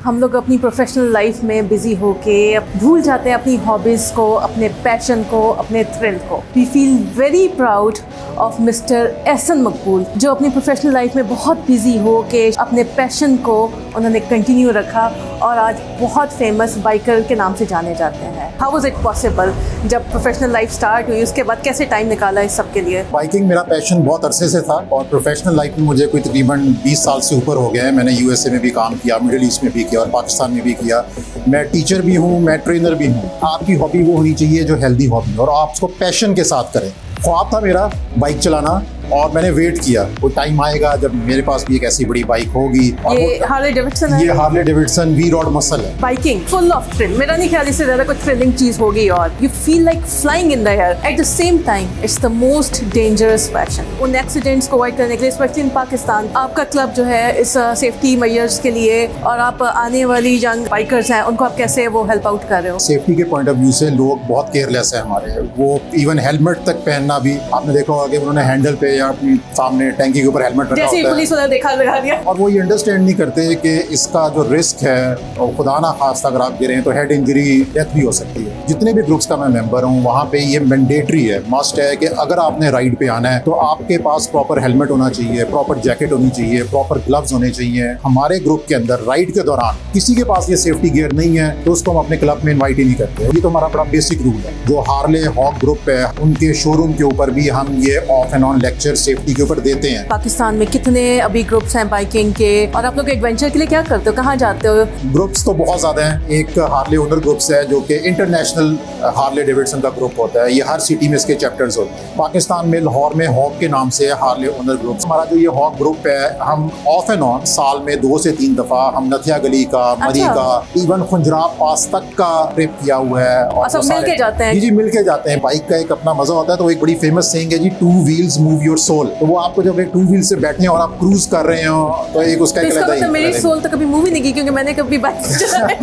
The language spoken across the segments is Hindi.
हम लोग अपनी प्रोफेशनल लाइफ में बिजी होके भूल जाते हैं अपनी हॉबीज़ को, अपने पैशन को, अपने थ्रिल को। We feel very proud of mister Ehsan Maqbool, जो अपनी प्रोफेशनल लाइफ में बहुत बिजी हो के अपने पैशन को उन्होंने कंटिन्यू रखा और आज बहुत फेमस बाइकर के नाम से जाने जाते हैं। How was it possible? जब प्रोफेशनल लाइफ स्टार्ट हुई उसके बाद कैसे टाइम निकाला इस सब के लिए? बाइकिंग मेरा पैशन बहुत अरसे से था और प्रोफेशनल लाइफ में मुझे कोई तकरीबन 20 साल से ऊपर हो गया है। मैंने यूएसए में भी काम किया, मिडिल ईस्ट में भी किया और पाकिस्तान में भी किया। मैं टीचर भी हूँ, मैं ट्रेनर भी हूँ। आपकी हॉबी वो होनी चाहिए जो हेल्दी हॉबी और आप उसको पैशन के साथ करें। ख्वाब था मेरा बाइक चलाना और मैंने वेट किया, वो टाइम आएगा जब मेरे पास भी एक ऐसी बड़ी बाइक होगी। और ये हार्ले डेविडसन है? ये Harley Davidson V Rod muscle है। बाइकिंग फुल ऑफ थ्रिल, मेरा नहीं ख्याल इससे ज़्यादा कोई थ्रिलिंग चीज़ होगी। और you feel like flying in the air at the same time. It's the most dangerous passion. उन एक्सीडेंट्स को अवॉइड करने के लिए, स्पेशली इन पाकिस्तान, आपका क्लब जो है इस सेफ्टी मेजर्स के लिए और आप आने वाली यंग बाइकर्स हैं उनको आप कैसे वो हेल्प आउट कर रहे हो? सेफ्टी के पॉइंट ऑफ व्यू से लोग बहुत केयरलेस है हमारे। वो इवन हेलमेट तक पहनना भी, आपने देखा होगा कि उन्होंने हैंडल पे या अपनी सामने टैंकी के ऊपर हेलमेट रखा होता है, पुलिस वाला देखा लगा दिया। और वो ये अंडरस्टैंड नहीं करते कि इसका जो रिस्क है, और खुदा ना खास्ता अगर आप गिरें तो हेड इंजरी, डेथ भी हो सकती है। जितने भी ग्रुप्स का मैं मेंबर हूँ वहाँ पे ये मैंडेटरी है, मस्ट है कि अगर आपने राइड पे आना है तो आपके पास प्रॉपर हेलमेट होना चाहिए, प्रॉपर जैकेट होनी चाहिए, प्रॉपर ग्लव्स होने चाहिए। हमारे ग्रुप के अंदर राइड के दौरान किसी के पास ये सेफ्टी गियर नहीं है तो उसको हम अपने क्लब में इन्वाइट ही नहीं करते। ये तो हमारा बड़ा बेसिक रूल है। जो हार्ले हॉक ग्रुप है उनके शोरूम के ऊपर भी हम ये of and on lecture safety के ऊपर देते हैं। पाकिस्तान में कितने अभी ग्रुप्स हैं बाइकिंग के, और आप लोग एडवेंचर के लिए क्या करते हो, कहाँ जाते हो? ग्रुप्स तो बहुत ज्यादा हैं। एक हार्ले ओनर ग्रुप्स है जो कि इंटरनेशनल हार्ले डेविडसन का ग्रुप होता है। ये हर सिटी में इसके चैप्टर्स होते हैं। पाकिस्तान में लाहौर में हॉक के नाम से हार्ले ओनर ग्रुप्स। हमारा जो ये हॉक ग्रुप है, हम ऑफ एंड ऑन साल में 2 से 3 दफा हम नथिया गली का, मरी का, इवन खुंजराब पास तक का ट्रिप किया हुआ है। और सब मिल के जाते हैं? जी मिल के जाते हैं। बाइक का एक अपना मजा होता है। तो एक बड़ी फेमस सेइंग है जी, 2 व्हील्स मूव योर सोल। तो वो आपको जब एक 2 व्हील से बैठे हैं और आप क्रूज कर रहे हो तो एक उसका मतलब मेरी सोल तो कभी मूव ही नहीं की, क्योंकि मैंने कभी बाइक चलाई।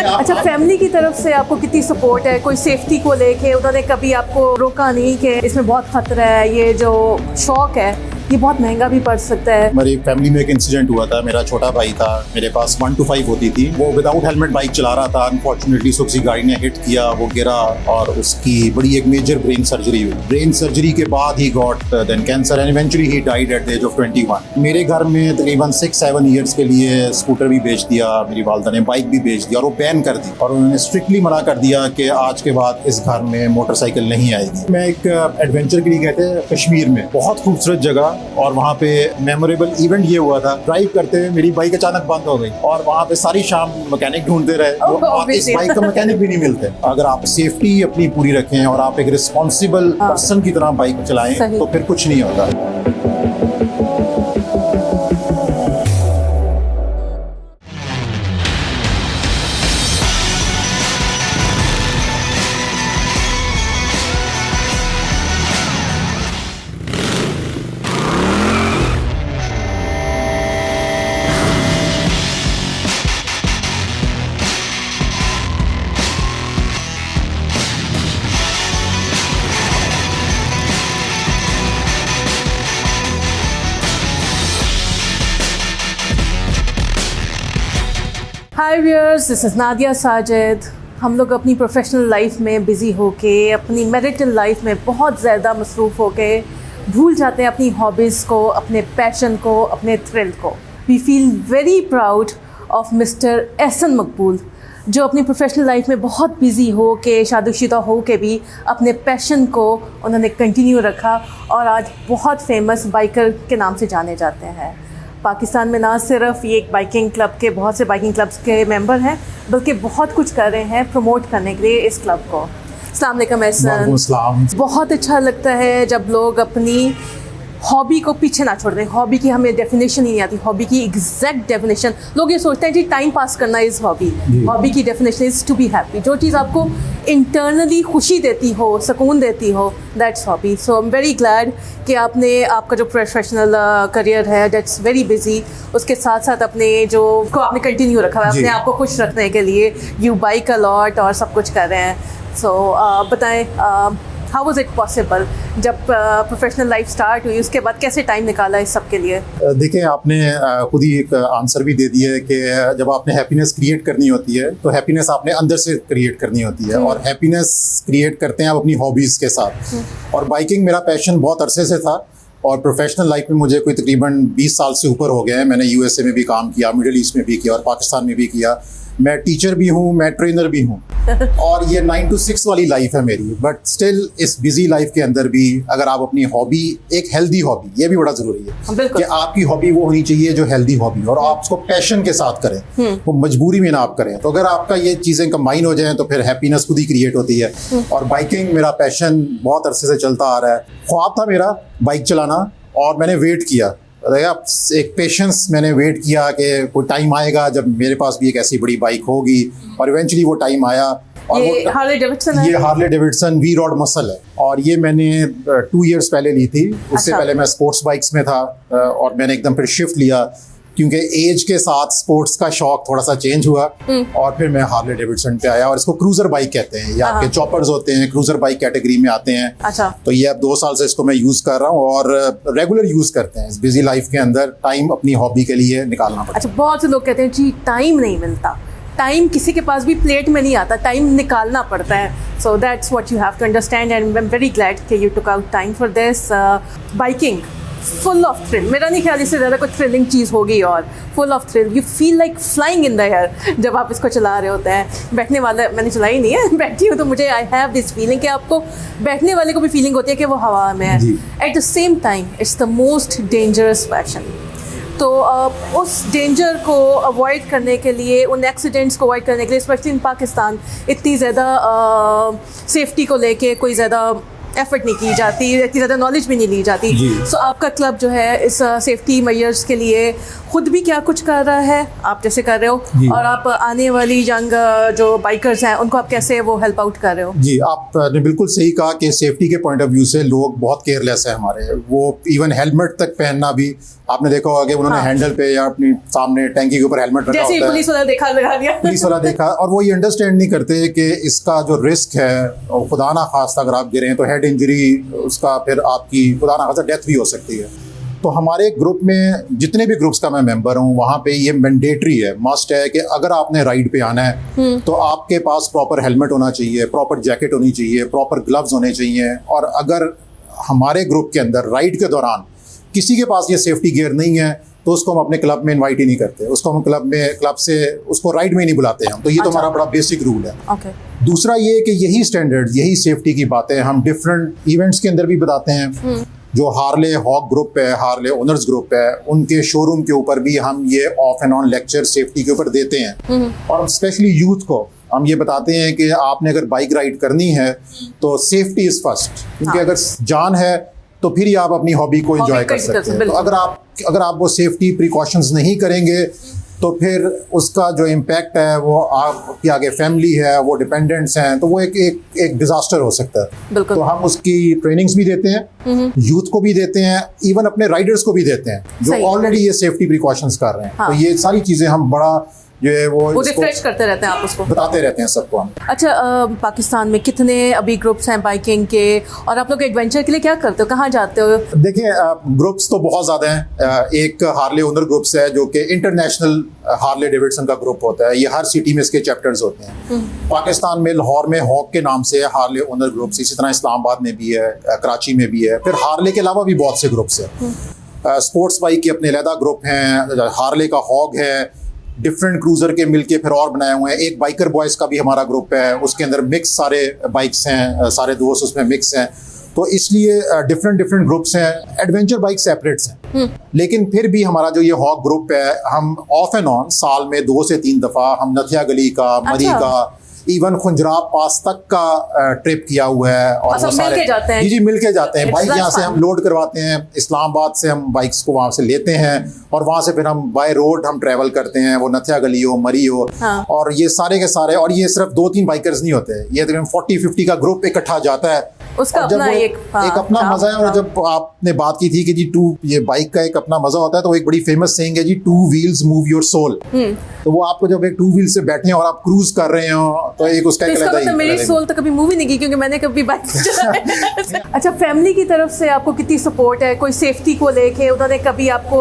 अच्छा, फैमिली की तरफ से आपको कितनी सपोर्ट है? कोई सेफ्टी को लेके उन्होंने कभी आपको रोका नहीं कि इसमें बहुत खतरा है, ये जो शौक है ये बहुत महंगा भी पड़ सकता है? मेरी फैमिली में एक इंसिडेंट हुआ था। मेरा छोटा भाई था, मेरे पास 1 to 5 होती थी। वो विदाउट हेलमेट बाइक चला रहा था। अनफॉर्चुनेटली उसकी गाड़ी ने हिट किया, वो गिरा और उसकी बड़ी एक मेजर ब्रेन सर्जरी हुई। ब्रेन सर्जरी के बाद he got then cancer and eventually he died at the age of 21। मेरे घर में तकरीबन 6-7 ईयर्स के लिए स्कूटर भी बेच दिया, मेरी वालदा ने बाइक भी बेच दिया और वो बैन कर दी। और उन्होंने स्ट्रिक्टली मना कर दिया कि आज के बाद इस घर में मोटरसाइकिल नहीं आएगी। मैं एक एडवेंचर के लिए गए थे कश्मीर में, बहुत खूबसूरत जगह, और वहाँ पे मेमोरेबल इवेंट ये हुआ था। ड्राइव करते हुए मेरी बाइक अचानक बंद हो गई और वहाँ पे सारी शाम मैकेनिक ढूंढते रहे। और इस बाइक का मैकेनिक भी नहीं मिलते। अगर आप सेफ्टी अपनी पूरी रखें और आप एक रिस्पॉन्सिबल पर्सन की तरह बाइक चलाएं तो फिर कुछ नहीं होता। हाय viewers, this is Nadia Sajid. हम लोग अपनी प्रोफेशनल लाइफ में बिज़ी होके, अपनी मैरिटल लाइफ में बहुत ज़्यादा मसरूफ़ होके भूल जाते हैं अपनी हॉबीज़ को, अपने पैशन को, अपने थ्रिल को। We feel very proud of mister Ehsan Maqbool, जो अपनी प्रोफेशनल लाइफ में बहुत बिज़ी हो के, शादीशुदा हो के भी अपने पैशन को उन्होंने कंटिन्यू रखा और आज बहुत फेमस बाइकर के नाम से जाने जाते हैं। पाकिस्तान में ना सिर्फ ये एक बाइकिंग क्लब के, बहुत से बाइकिंग क्लब्स के मेंबर हैं, बल्कि बहुत कुछ कर रहे हैं प्रमोट करने के लिए इस क्लब को। अस्सलाम वालेकुम एहसन। बहुत अच्छा लगता है जब लोग अपनी हॉबी को पीछे ना छोड़ दें। हॉबी की हमें डेफिनेशन ही नहीं आती। हॉबी की एग्जैक्ट डेफिनेशन, लोग ये सोचते हैं कि टाइम पास करना इज़ हॉबी। हॉबी की definition is to be happy. जो चीज़ आपको इंटरनली खुशी देती हो, सुकून देती हो, that's hobby. So I am very glad कि आपने आपका जो प्रोफेशनल करियर है दैट्स वेरी बिजी, उसके साथ साथ अपने जो को आपने कंटिन्यू रखा है अपने आप को खुश रखने के लिए। यू बाइक अ लॉट और सब कुछ कर रहे हैं। सो बताएं हाउ वाज इट पॉसिबल? जब प्रोफेशनल लाइफ स्टार्ट हुई उसके बाद कैसे टाइम निकाला इस सब के लिए? देखिए, आपने खुद ही एक आंसर भी दे दिया है कि जब आपने हैप्पीनेस क्रिएट करनी होती है तो हैप्पीनेस आपने अंदर से क्रिएट करनी होती है, और हैप्पीनेस क्रिएट करते हैं आप अपनी हॉबीज़ के साथ। और बाइकिंग मेरा पैशन बहुत अरसे से था, और प्रोफेशनल लाइफ में मुझे कोई तकरीबन 20 साल से ऊपर हो गए हैं। मैंने यूएसए में भी काम किया, मिडिल ईस्ट में भी किया और पाकिस्तान में भी किया। मैं टीचर भी हूँ, मैं ट्रेनर भी हूँ, और ये 9 to 6 वाली लाइफ है मेरी। बट स्टिल इस बिजी लाइफ के अंदर भी अगर आप अपनी हॉबी, एक हेल्दी हॉबी, ये भी बड़ा ज़रूरी है कि आपकी हॉबी वो होनी चाहिए जो हेल्दी हॉबी, और आप उसको पैशन के साथ करें, वो मजबूरी में ना आप करें। तो अगर आपका ये चीज़ें कंबाइन हो जाएं तो फिर हैप्पीनेस खुद ही क्रिएट होती है। और बाइकिंग मेरा पैशन बहुत अरसे से चलता आ रहा है। ख्वाब था मेरा बाइक चलाना, और मैंने वेट किया, एक पेशेंस, मैंने वेट किया कि कोई टाइम आएगा जब मेरे पास भी एक ऐसी बड़ी बाइक होगी, और इवेंचुअली वो टाइम आया। और ये हार्ले डेविडसन है? ये Harley Davidson V Rod muscle है, और ये मैंने 2 इयर्स पहले ली थी। उससे अच्छा। पहले मैं स्पोर्ट्स बाइक्स में था, और मैंने एकदम फिर शिफ्ट लिया क्योंकि एज के साथ स्पोर्ट्स का शौक थोड़ा सा चेंज हुआ, और फिर मैं हार्ले डेविडसन पे आया। और इसको क्रूजर बाइक कहते हैं, ये आपके चॉपर्स होते हैं, क्रूजर बाइक कैटेगरी में आते हैं। अच्छा। तो ये अब 2 साल से इसको मैं यूज़ कर रहा हूँ, और रेगुलर यूज़ करते हैं। इस बिजी लाइफ के अंदर टाइम अपनी हॉबी के लिए निकालना पड़ता है। अच्छा, बहुत से लोग कहते हैं जी टाइम नहीं मिलता, टाइम किसी के पास भी प्लेट में नहीं आता, टाइम निकालना पड़ता है। So that's what you have to understand, and I am very glad कि you took out time for this. Biking full of thrill, मेरा नहीं ख्याल इससे ज़्यादा कोई थ्रिलिंग चीज़ होगी। और full of thrill, you feel like flying in the air जब आप इसको चला रहे होते हैं। बैठने वाला मैंने चलाई नहीं है, बैठी हूँ तो मुझे आई हैव दिस फीलिंग कि आपको बैठने वाले को भी फीलिंग होती है कि वो हवा में है। At the same time it's the most dangerous passion. तो उस डेंजर को अवॉइड करने के लिए, उन एक्सीडेंट्स को अवॉइड करने के लिए, स्पेशली इन पाकिस्तान इतनी ज़्यादा सेफ्टी को लेके कोई ज़्यादा एफर्ट नहीं की जाती, इतनी ज़्यादा नॉलेज भी नहीं ली जाती। सो आपका क्लब जो है इस सेफ्टी मेजर्स के लिए खुद भी क्या कुछ कर रहा है, आप जैसे कर रहे हो, और आप आने वाली यंग जो बाइकर्स हैं उनको आप कैसे वो हेल्प आउट कर रहे हो? जी, आपने बिल्कुल सही कहा कि सेफ्टी के पॉइंट ऑफ व्यू से लोग बहुत केयरलेस है हमारे। वो इवन हेलमेट तक पहनना भी, आपने देखा होगा कि उन्होंने हैंडल पे या अपनी सामने टैंकी के ऊपर हेलमेट रखा जैसे होता है, पुलिस वाला देखा लगा दिया, पुलिस वाला देखा, और वो ये अंडरस्टैंड नहीं करते कि इसका जो रिस्क है, और खुदा ना खास्ता अगर आप गिरें तो हेड इंजरी, उसका फिर आपकी खुदा ना खास्ता डेथ भी हो सकती है। तो हमारे ग्रुप में, जितने भी ग्रुप्स का मैं मेंबर हूँ, वहाँ पे ये मैंडेटरी है, मस्ट है कि अगर आपने राइड पे आना है तो आपके पास प्रॉपर हेलमेट होना चाहिए, प्रॉपर जैकेट होनी चाहिए, प्रॉपर ग्लव्स होने चाहिए। और अगर हमारे ग्रुप के अंदर राइड के दौरान किसी के पास ये सेफ्टी गियर नहीं है तो उसको हम अपने क्लब में इनवाइट ही नहीं करते, उसको हम क्लब से उसको राइड में ही नहीं बुलाते हम। तो ये तो हमारा बड़ा बेसिक रूल है। दूसरा ये कि यही स्टैंडर्ड, यही सेफ्टी की बातें हम डिफरेंट इवेंट्स के अंदर भी बताते हैं। जो हार्ले हॉक ग्रुप है, हार्ले ओनर्स ग्रुप है, उनके शोरूम के ऊपर भी हम ये of and on lecture safety के ऊपर देते हैं। और स्पेशली यूथ को हम ये बताते हैं कि आपने अगर बाइक राइड करनी है तो सेफ्टी इज फर्स्ट, क्योंकि अगर जान है तो फिर ही आप अपनी हॉबी को एंजॉय कर सकते हैं। तो अगर आप वो सेफ्टी प्रिकॉशंस नहीं करेंगे तो फिर उसका जो इम्पैक्ट है वो आपकी आगे फैमिली है, वो डिपेंडेंट्स हैं, तो वो एक डिजास्टर हो सकता है। तो हम उसकी ट्रेनिंग्स भी देते हैं, यूथ को भी देते हैं, इवन अपने राइडर्स को भी देते हैं जो ऑलरेडी ये सेफ्टी प्रिकॉशंस कर रहे हैं। तो ये सारी चीज़ें हम बड़ा जो है वो रिफ्रेश करते रहते हैं, आप उसको बताते रहते हैं सबको हम। अच्छा, पाकिस्तान में कितने अभी ग्रुप्स हैं बाइकिंग के, और आप लोग एडवेंचर के लिए क्या करते हो, कहाँ जाते हो? देखिए, ग्रुप्स तो बहुत ज़्यादा हैं। एक हार्ले ओनर ग्रुप्स है जो कि इंटरनेशनल हार्ले डेविडसन का ग्रुप होता है। ये हर सिटी में इसके चैप्टर्स होते हैं। पाकिस्तान में लाहौर में हॉक के नाम से हार्ले ओनर ग्रुप्स, इसी तरह इस्लामाबाद में भी है, कराची में भी है। फिर हार्ले के अलावा भी बहुत से ग्रुप्स हैं। स्पोर्ट्स बाइक के अपने अलग ग्रुप हैं, हार्ले का हॉग है, डिफरेंट क्रूजर के मिलके फिर और बनाए हुए हैं। एक बाइकर बॉयज़ का भी हमारा ग्रुप है, उसके अंदर मिक्स सारे बाइक्स हैं, सारे दोस्त उसमें मिक्स हैं। तो इसलिए डिफरेंट ग्रुप्स हैं। एडवेंचर बाइक सेपरेट्स हैं, लेकिन फिर भी हमारा जो ये हॉक ग्रुप है, हम ऑफ एंड ऑन साल में 2 से 3 दफ़ा हम नथिया गली का, मरी का, इवन खुंजराब पास तक का ट्रिप किया हुआ है। और वो सारे जाते हैं। जी मिल के जाते हैं। बाइक यहाँ से हम लोड करवाते हैं, इस्लामाबाद से हम बाइक्स को वहाँ से लेते हैं, और वहाँ से फिर हम बाय रोड हम ट्रैवल करते हैं, वो नथिया गली हो, मरी हो। और ये सारे के सारे, और ये सिर्फ 2-3 बाइकर्स नहीं होते, ये तकरीबन 40-50 का ग्रुप इकट्ठा जाता है उसका और जब अपना वो एक अपना था, मजा है। और जब आपने बात की थी कि जी ये बाइक का एक अपना मजा होता है, तो एक बड़ी फेमस सेइंग है जी, 2 व्हील्स मूव योर सोल। तो वो आपको जब एक 2 व्हील से बैठे हैं और आप क्रूज कर रहे हो, तो एक उसका तो एक इसका अलग ही मतलब मेरी सोल तो कभी मूव ही नहीं की, क्योंकि मैंने कभी बाइक चलाई। अच्छा, फैमिली की तरफ से आपको कितनी सपोर्ट है? कोई सेफ्टी को लेके उन्होंने कभी आपको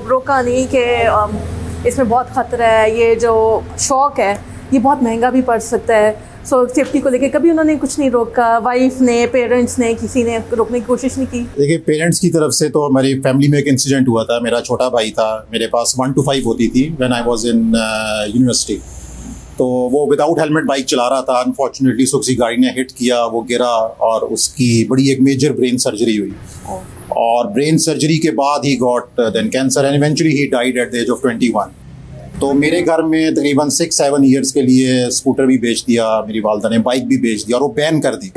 रोका नहीं कि इसमें बहुत खतरा है, ये जो शौक है ये बहुत महंगा भी पड़ सकता है, सो सेफ्टी को लेके कभी उन्होंने कुछ नहीं रोका? वाइफ ने, पेरेंट्स ने, किसी ने रोकने की कोशिश नहीं की? देखिए, पेरेंट्स की तरफ से तो हमारी फैमिली में एक इंसिडेंट हुआ था। मेरा छोटा भाई था, मेरे पास 1 to 5 होती थी when I was in university. तो वो विदाउट हेलमेट बाइक चला रहा था। अनफॉर्चुनेटली उसको किसी गाड़ी ने हिट किया, वो गिरा और उसकी बड़ी एक मेजर ब्रेन सर्जरी हुई। और ब्रेन सर्जरी के बाद he got then cancer and eventually he died at the age of 21। तो मेरे घर में तकरीबन 6-7 ईयर्स के लिए स्कूटर भी बेच दिया, मेरी वालदा ने बाइक भी बेच दी और वो बैन कर दी।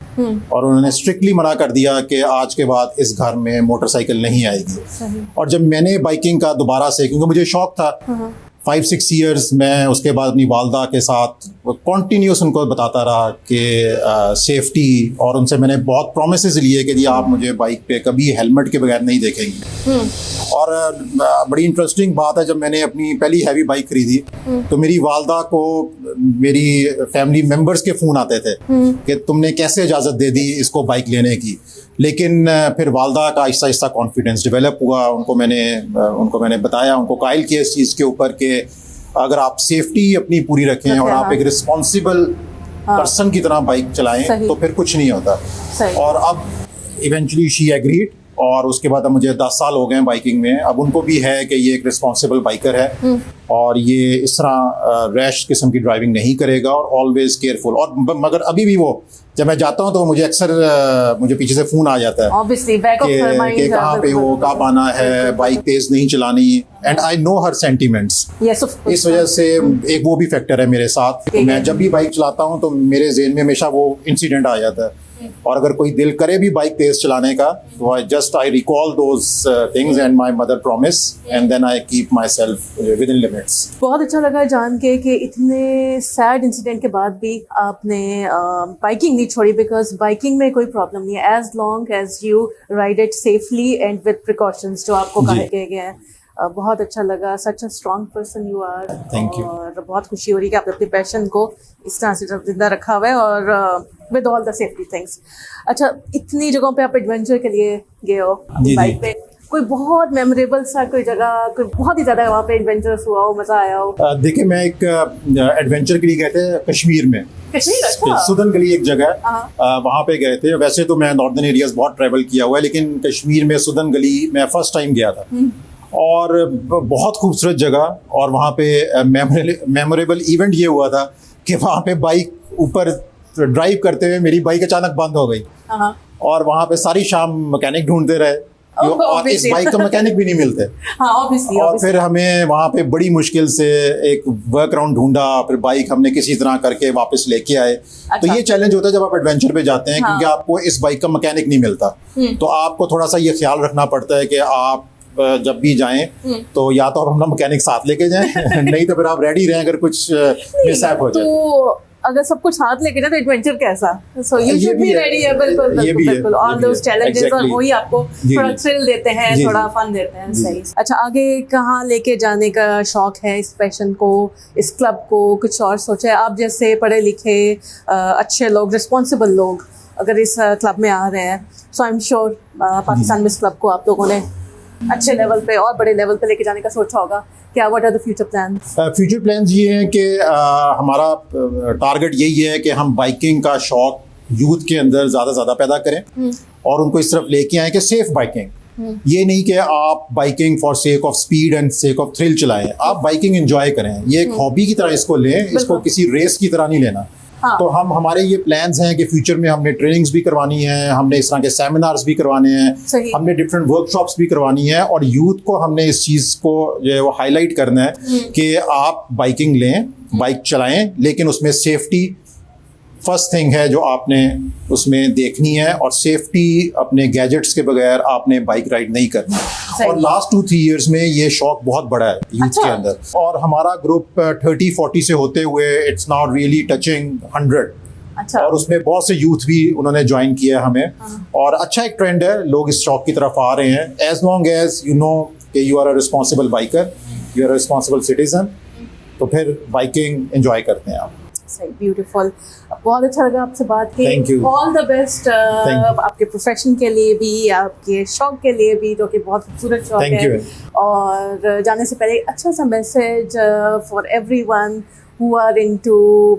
और उन्होंने स्ट्रिक्टली मना कर दिया कि आज के बाद इस घर में मोटरसाइकिल नहीं आएगी। और जब मैंने बाइकिंग का दोबारा से, क्योंकि मुझे शौक था, 5-6 ईयर्स मैं उसके बाद अपनी वालदा के साथ कॉन्टीन्यूस उनको बताता रहा कि सेफ्टी, और उनसे मैंने बहुत प्रोमिसेस लिए कि जी आप मुझे बाइक पे कभी हेलमेट के बगैर नहीं देखेंगी। और बड़ी इंटरेस्टिंग बात है, जब मैंने अपनी पहली हैवी बाइक खरीदी तो मेरी वालदा को मेरी फैमिली मेंबर्स के फ़ोन आते थे कि तुमने कैसे इजाज़त दे दी इसको बाइक लेने की। लेकिन फिर वालदा का आहिस्ता आहिस्ता कॉन्फिडेंस डेवलप हुआ। उनको मैंने बताया, उनको कायल किया इस चीज़ के ऊपर कि अगर आप सेफ्टी अपनी पूरी रखें और आप एक रिस्पॉन्सिबल पर्सन की तरह बाइक चलाएं तो फिर कुछ नहीं होता। और अब इवेंचुअली शी एग्रीड, और उसके बाद अब मुझे 10 साल हो गए हैं बाइकिंग में। अब उनको भी है कि ये एक रिस्पॉन्सिबल बाइकर है और ये इस तरह रैश किस्म की ड्राइविंग नहीं करेगा और ऑलवेज केयरफुल। और मगर अभी भी वो, जब मैं जाता हूँ तो मुझे अक्सर मुझे पीछे से फ़ोन आ जाता है कि कहाँ पे हो, कब आना है, बाइक तेज़ नहीं चलानी। And I know her sentiments. इस वजह से एक वो भी फैक्टर है मेरे साथ। तो मैं जब भी बाइक चलाता हूँ तो मेरे ज़हन में हमेशा वो इंसिडेंट आ जाता है। और अगर कोई दिल करे भी बाइक तेज चलाने का, तो I recall those things and my mother promise and then I keep myself within limits. बहुत अच्छा लगा जान के कि इतने सैड इंसिडेंट के बाद भी आपने बाइकिंग नहीं छोड़ी, बिकॉज बाइकिंग में कोई प्रॉब्लम नहीं है as long as you ride it safely and with precautions जो आपको कहे गए हैं। बहुत अच्छा लगा, such a strong person you are. Thank you. और बहुत खुशी हो रही है कि आपने अपने पैशन को इस तरह से जिंदा रखा हुआ है और with all the safety things. अच्छा, इतनी जगहों पे आप एडवेंचर के लिए गए हो बाइक पे, कोई बहुत मेमोरेबल सा कोई जगह, कोई बहुत ही ज़्यादा वहाँ पे एडवेंचरस हुआ हो, मज़ा आया हो? देखिए, मैं एक एडवेंचर के लिए गए थे कश्मीर में। कश्मीर? सुदन गली एक जगह है, वहाँ पे गए थे। वैसे तो मैं नॉर्दर्न एरियाज बहुत ट्रैवल किया हुआ है, लेकिन कश्मीर में सुदन गली मैं फर्स्ट टाइम गया था। और बहुत खूबसूरत जगह। और वहाँ पे मेमोरेबल इवेंट ये हुआ था कि वहाँ पे बाइक ऊपर ड्राइव करते हुए मेरी बाइक अचानक बंद हो गई। और वहाँ पे सारी शाम मैकेनिक ढूंढते रहे और इस बाइक का मैकेनिक भी नहीं मिलते। और फिर हमें वहाँ पे बड़ी मुश्किल से एक वर्क अराउंड ढूंढा, फिर बाइक हमने किसी तरह करके वापस लेके आए। तो ये चैलेंज होता है जब आप एडवेंचर पे जाते हैं, क्योंकि आपको इस बाइक का मैकेनिक नहीं मिलता। तो आपको थोड़ा सा ये ख्याल रखना पड़ता है कि आप जब भी जाएं तो या तो आप अपना मैकेनिक साथ लेके जाएं नहीं तो फिर आप रेडी रहें अगर कुछ मिसहैप हो जाए। तो अगर सब कुछ साथ लेके जाए तो एडवेंचर कैसा? So you should be ready. बिल्कुल ऑल दोस चैलेंजेस, और वही आपको थोड़ा थ्रिल देते हैं, थोड़ा फन देते हैं। सही। अच्छा, आगे कहाँ लेके जाने का शौक है इस पैशन को, इस क्लब को? कुछ और सोचा है? आप जैसे पढ़े लिखे अच्छे लोग, रिस्पॉन्सिबल लोग अगर इस क्लब में आ रहे हैं, सो आई एम श्योर पाकिस्तान में इस क्लब को आप लोगों ने अच्छे लेवल पे और बड़े लेवल पे लेके जाने का सोचा होगा। क्या what are the future plans? Future plans ये हैं कि हमारा टारगेट यही है कि हम बाइकिंग का शौक यूथ के अंदर ज़्यादा पैदा करें और उनको इस तरफ लेके आएँ कि सेफ बाइकिंग। ये नहीं कि आप biking for sake of speed and sake of thrill चलाएं, आप बाइकिंग एंजॉय करें। ये एक हॉबी की तरह इसको लें, इसको किसी रेस की तरह नहीं लेना। तो हमारे ये प्लान्स हैं कि फ्यूचर में हमने ट्रेनिंग्स भी करवानी है, हमने इस तरह के सेमिनार्स भी करवाने हैं, हमने डिफरेंट वर्कशॉप्स भी करवानी है और यूथ को हमने इस चीज़ को जो है वो हाईलाइट करना है कि आप बाइकिंग लें, बाइक चलाएं, लेकिन उसमें सेफ्टी फर्स्ट थिंग है जो आपने उसमें देखनी है। और सेफ्टी अपने गैजेट्स के बगैर आपने बाइक राइड नहीं करनी। और लास्ट 2-3 इयर्स में ये शौक बहुत बड़ा है यूथ के अंदर। और हमारा ग्रुप 30-40 से होते हुए इट्स नाउ रियली टचिंग 100। अच्छा। और उसमें बहुत से यूथ भी उन्होंने ज्वाइन किया हमें, और अच्छा एक ट्रेंड है, लोग इस शौक की तरफ आ रहे हैं। As long as you know कि you are a responsible biker, you are a responsible citizen, तो फिर बाइकिंग एंजॉय करते हैं आप। सही, ब्यूटीफुल। बहुत अच्छा लगा आपसे बात की। Thank you. All the best आपके प्रोफेशन के लिए भी, आपके शौक के लिए भी, जो कि बहुत खूबसूरत शौक Thank है। you. और जाने से पहले एक अच्छा सा message for everyone who are into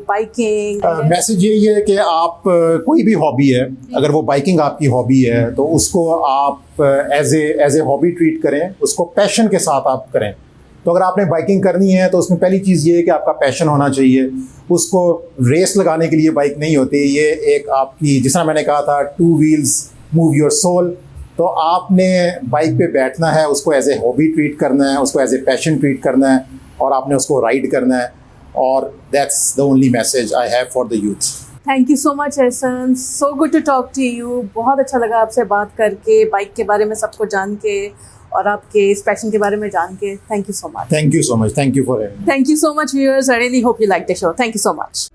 biking. Message यही है कि आप कोई भी हॉबी है, अगर वो बाइकिंग आपकी हॉबी है तो उसको आप एज ए हॉबी ट्रीट करें, उसको पैशन के साथ आप करें। तो अगर आपने बाइकिंग करनी है तो उसमें पहली चीज़ ये है कि आपका पैशन होना चाहिए। उसको रेस लगाने के लिए बाइक नहीं होती, ये एक आपकी, जिस तरह मैंने कहा था, 2 व्हील्स मूव योर सोल। तो आपने बाइक पे बैठना है, उसको एज ए हॉबी ट्रीट करना है, उसको एज ए पैशन ट्रीट करना है, और आपने उसको राइड करना है। और that's the only message I have for the youth. Thank you so much Ehsan, so good to talk to you. बहुत अच्छा लगा आपसे बात करके, बाइक के बारे में सबको जान के, और आपके इस पैशन के बारे में जान के। Thank you so much. Thank you so much. Thank you for having me. Thank you so much, viewers. I really hope you liked the show. Thank you so much.